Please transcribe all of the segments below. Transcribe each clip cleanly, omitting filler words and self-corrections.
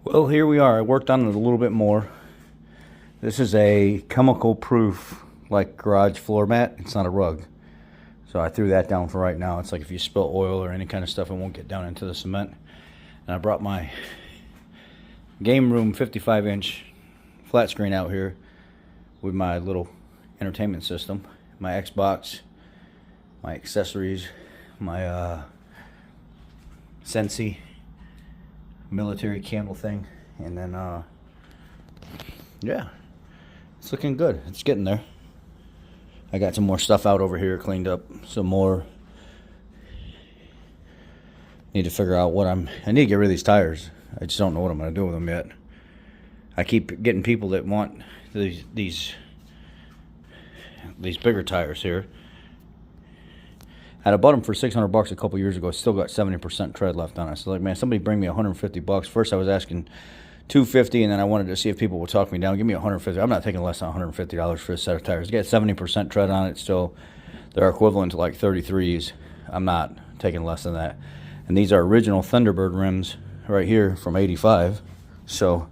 Well, here we are. I worked on it a little bit more. This is a chemical proof, like garage floor mat. It's not a rug. So I threw that down for right now. It's like if you spill oil or any kind of stuff, it won't get down into the cement. And I brought my game room 55-inch flat screen out here with my little entertainment system, my Xbox, my accessories, my Sensi military candle thing, and then yeah, it's looking good. It's getting there. I got some more stuff out over here, cleaned up some more. Need to figure out what I need to get rid of these tires. I just don't know what I'm going to do with them yet. I keep getting people that want these bigger tires here. I bought them for $600 a couple years ago. Still got 70% tread left on it. So like, man, somebody bring me $150. First I was asking $250, and then I wanted to see if people would talk me down. Give me $150. I'm not taking less than $150 for a set of tires. You got 70% tread on it still. They're equivalent to like 33s. I'm not taking less than that. And these are original Thunderbird rims right here from '85. So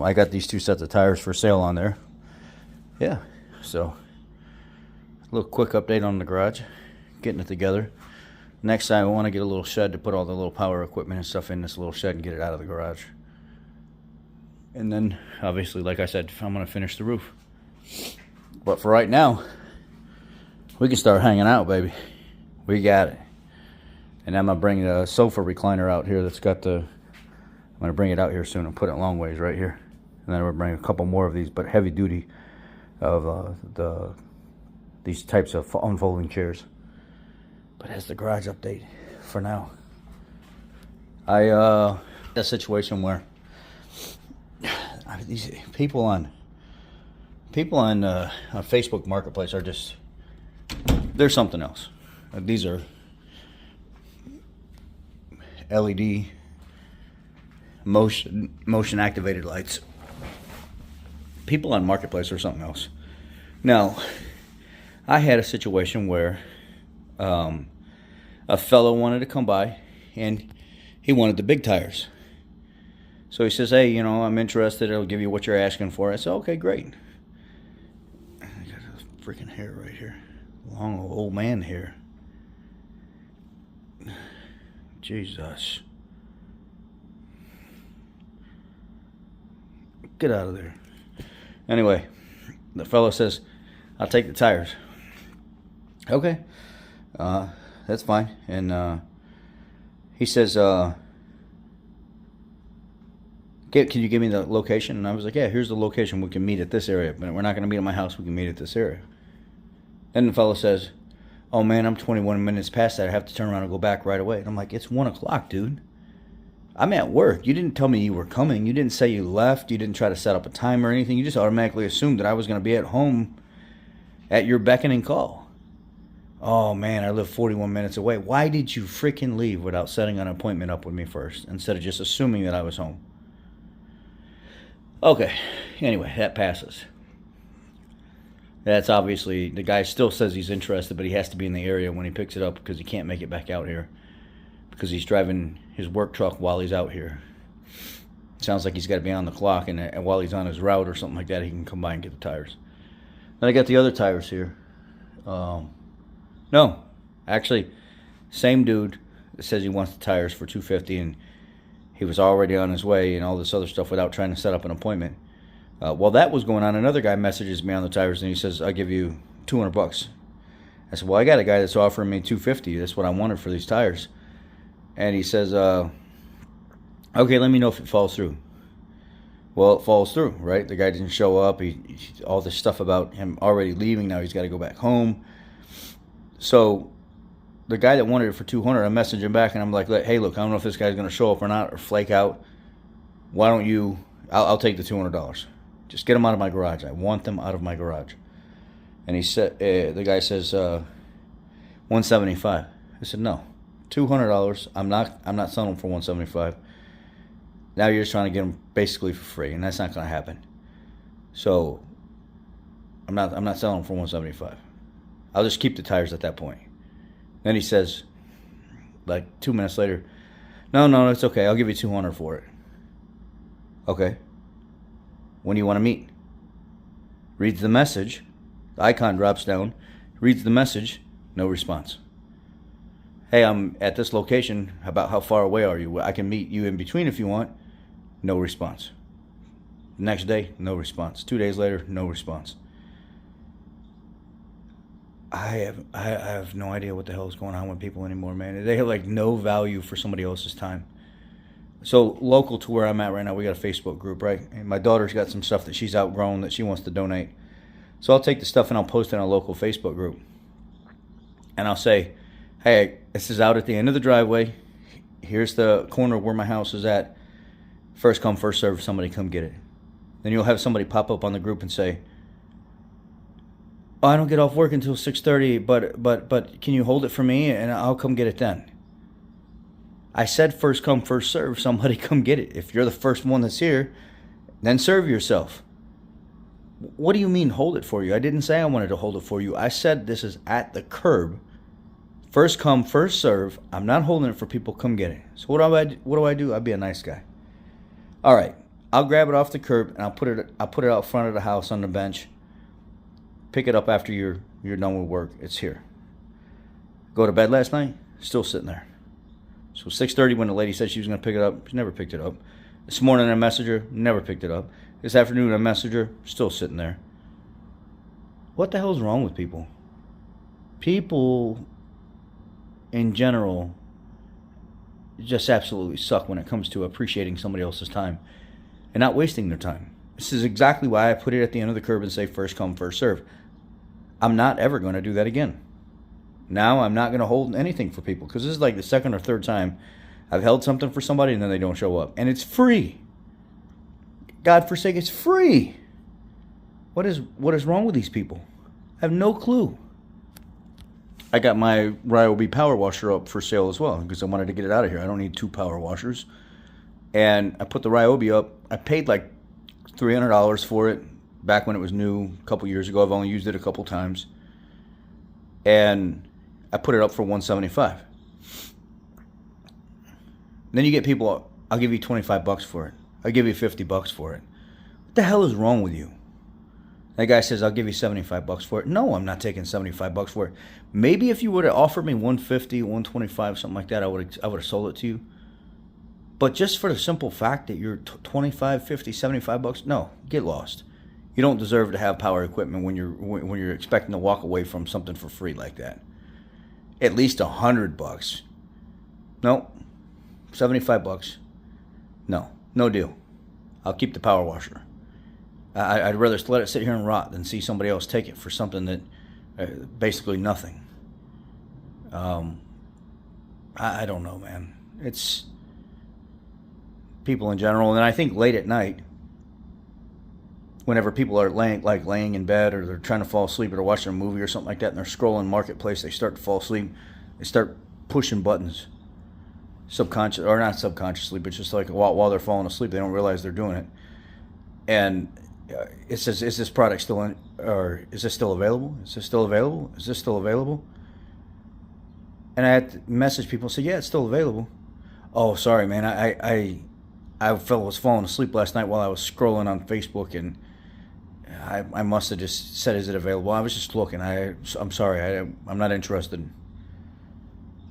I got these two sets of tires for sale on there. Yeah, so a little quick update on the garage, getting it together. Next time I want to get a little shed to put all the little power equipment and stuff in this little shed and get it out of the garage. And then obviously, like I said, I'm going to finish the roof. But for right now, we can start hanging out, baby. We got it. And I'm going to bring the sofa recliner out here that's got the... I'm going to bring it out here soon and put it long ways right here. And then we'll bring a couple more of these, but heavy duty, of these types of unfolding chairs. But that's the garage update for now. A situation where these people on Facebook Marketplace are just, they're something else. These are LED motion activated lights. People on Marketplace are something else. Now, I had a situation where a fellow wanted to come by and he wanted the big tires. So he says, hey, you know, I'm interested. It'll give you what you're asking for. I said, okay, great. I got a freaking hair right here. Long old man hair. Jesus. Get out of there. Anyway, the fellow says, I'll take the tires. Okay. That's fine. And he says, can you give me the location? And I was like, yeah, here's the location. We can meet at this area. But we're not going to meet at my house. We can meet at this area. Then the fellow says, oh, man, I'm 21 minutes past that. I have to turn around and go back right away. And I'm like, it's 1 o'clock, dude. I'm at work. You didn't tell me you were coming. You didn't say you left. You didn't try to set up a time or anything. You just automatically assumed that I was going to be at home at your beckoning call. Oh, man, I live 41 minutes away. Why did you freaking leave without setting an appointment up with me first instead of just assuming that I was home? Okay, anyway, that passes. That's obviously, the guy still says he's interested, but he has to be in the area when he picks it up because he can't make it back out here because he's driving his work truck while he's out here. Sounds like he's got to be on the clock, and while he's on his route or something like that, he can come by and get the tires. Then I got the other tires here. No, actually, same dude that says he wants the tires for $250, and he was already on his way and all this other stuff without trying to set up an appointment. While that was going on, another guy messages me on the tires, and he says, I'll give you $200. I said, well, I got a guy that's offering me $250. That's what I wanted for these tires. And he says, okay, let me know if it falls through. Well, it falls through, right? The guy didn't show up. All this stuff about him already leaving. Now he's got to go back home. So the guy that wanted it for $200, I messaged him back, and I'm like, hey, look, I don't know if this guy's going to show up or not or flake out. Why don't you, I'll take the $200. Just get them out of my garage. I want them out of my garage. And he said, the guy says, $175. I said, no. $200. I'm not selling them for $175. Now you're just trying to get them basically for free, and that's not going to happen. So I'm not selling them for $175. I'll just keep the tires at that point. Then he says, like 2 minutes later, no, it's okay. I'll give you $200 for it. Okay. When do you want to meet? Reads the message. The icon drops down. Reads the message. No response. Hey, I'm at this location. About how far away are you? I can meet you in between if you want. No response. Next day, no response. 2 days later, no response. I have no idea what the hell is going on with people anymore, man. They have like no value for somebody else's time. So local to where I'm at right now, we got a Facebook group, right? And my daughter's got some stuff that she's outgrown that she wants to donate. So I'll take the stuff and I'll post it in a local Facebook group. And I'll say, hey, this is out at the end of the driveway. Here's the corner where my house is at. First come, first serve. Somebody come get it. Then you'll have somebody pop up on the group and say, oh, I don't get off work until 6:30, but can you hold it for me and I'll come get it then? I said first come, first serve. Somebody come get it. If you're the first one that's here, then serve yourself. What do you mean hold it for you? I didn't say I wanted to hold it for you. I said this is at the curb. First come, first serve. I'm not holding it for people. Come get it. So what do I do? I'll be a nice guy. All right. I'll grab it off the curb and I'll put it out front of the house on the bench. Pick it up after you're done with work. It's here. Go to bed last night. Still sitting there. So 6:30 when the lady said she was going to pick it up, she never picked it up. This morning I messaged her, never picked it up. This afternoon I messaged her, still sitting there. What the hell is wrong with people? People in general just absolutely suck when it comes to appreciating somebody else's time and not wasting their time. This is exactly why I put it at the end of the curb and say first come, first serve. I'm not ever going to do that again. Now I'm not going to hold anything for people because this is like the second or third time I've held something for somebody and then they don't show up. And it's free. God forsake, it's free. What is wrong with these people? I have no clue. I got my Ryobi power washer up for sale as well because I wanted to get it out of here. I don't need 2 power washers. And I put the Ryobi up. I paid like $300 for it back when it was new a couple years ago. I've only used it a couple times. And I put it up for $175. Then you get people, I'll give you $25 for it. I'll give you $50 for it. What the hell is wrong with you? That guy says, I'll give you $75 for it. No, I'm not taking $75 for it. Maybe if you would have offered me $150, $125, something like that, I would have sold it to you. But just for the simple fact that you're $25, $50, $75, no, get lost. You don't deserve to have power equipment when you're expecting to walk away from something for free like that. At least $100. No, $75. No deal. I'll keep the power washer. I'd rather let it sit here and rot than see somebody else take it for something that basically nothing. I don't know, man. It's people in general, and I think late at night, whenever people are laying in bed or they're trying to fall asleep or they're watching a movie or something like that and they're scrolling Marketplace, they start to fall asleep, they start pushing buttons. Subconscious, or not subconsciously, but just like while they're falling asleep, they don't realize they're doing it. And it says, is this product still in, or is this still available? Is this still available? Is this still available? And I had to message people and say, yeah, it's still available. Oh, sorry, man. I was falling asleep last night while I was scrolling on Facebook, and I must have just said, is it available? I was just looking. I'm sorry. I'm not interested.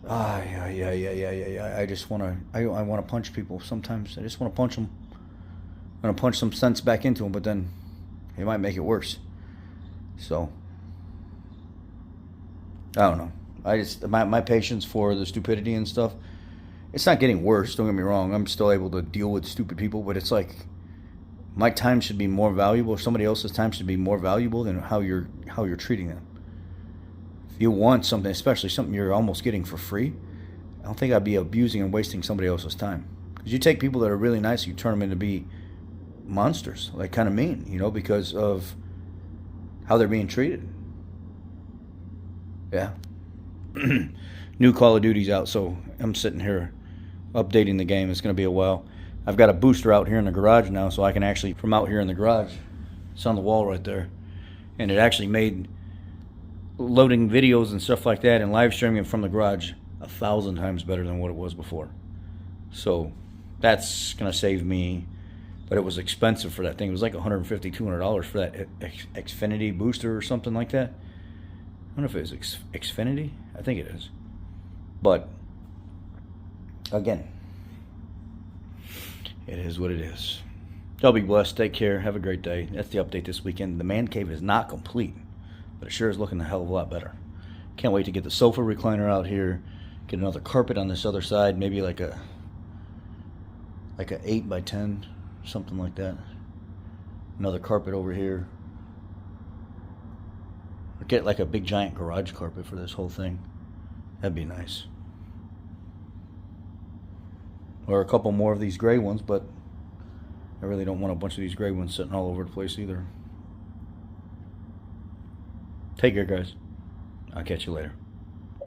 Yeah. I just want to. I want to punch people sometimes. I just want to punch them. I'm gonna punch some sense back into them, but then it might make it worse. So I don't know. I just my patience for the stupidity and stuff. It's not getting worse. Don't get me wrong. I'm still able to deal with stupid people, but it's like my time should be more valuable. Somebody else's time should be more valuable than how you're treating them. If you want something, especially something you're almost getting for free, I don't think I'd be abusing and wasting somebody else's time. Because you take people that are really nice, you turn them into be monsters, like kind of mean, because of how they're being treated. Yeah. New Call of Duty's out, so I'm sitting here updating the game. It's going to be a while. I've got a booster out here in the garage now, so I can actually, from out here in the garage, it's on the wall right there, and it actually made loading videos and stuff like that and live streaming it from the garage 1,000 times better than what it was before. So that's going to save me. But it was expensive for that thing. It was like $150, $200 for that Xfinity booster or something like that. I don't know if it was Xfinity. I think it is. But again, it is what it is. Y'all be blessed. Take care. Have a great day. That's the update this weekend. The man cave is not complete, but it sure is looking a hell of a lot better. Can't wait to get the sofa recliner out here. Get another carpet on this other side. Maybe like a 8 by 10, something like that. Another carpet over here. Or get like a big giant garage carpet for this whole thing. That'd be nice. Or a couple more of these gray ones, but I really don't want a bunch of these gray ones sitting all over the place either. Take care, guys. I'll catch you later.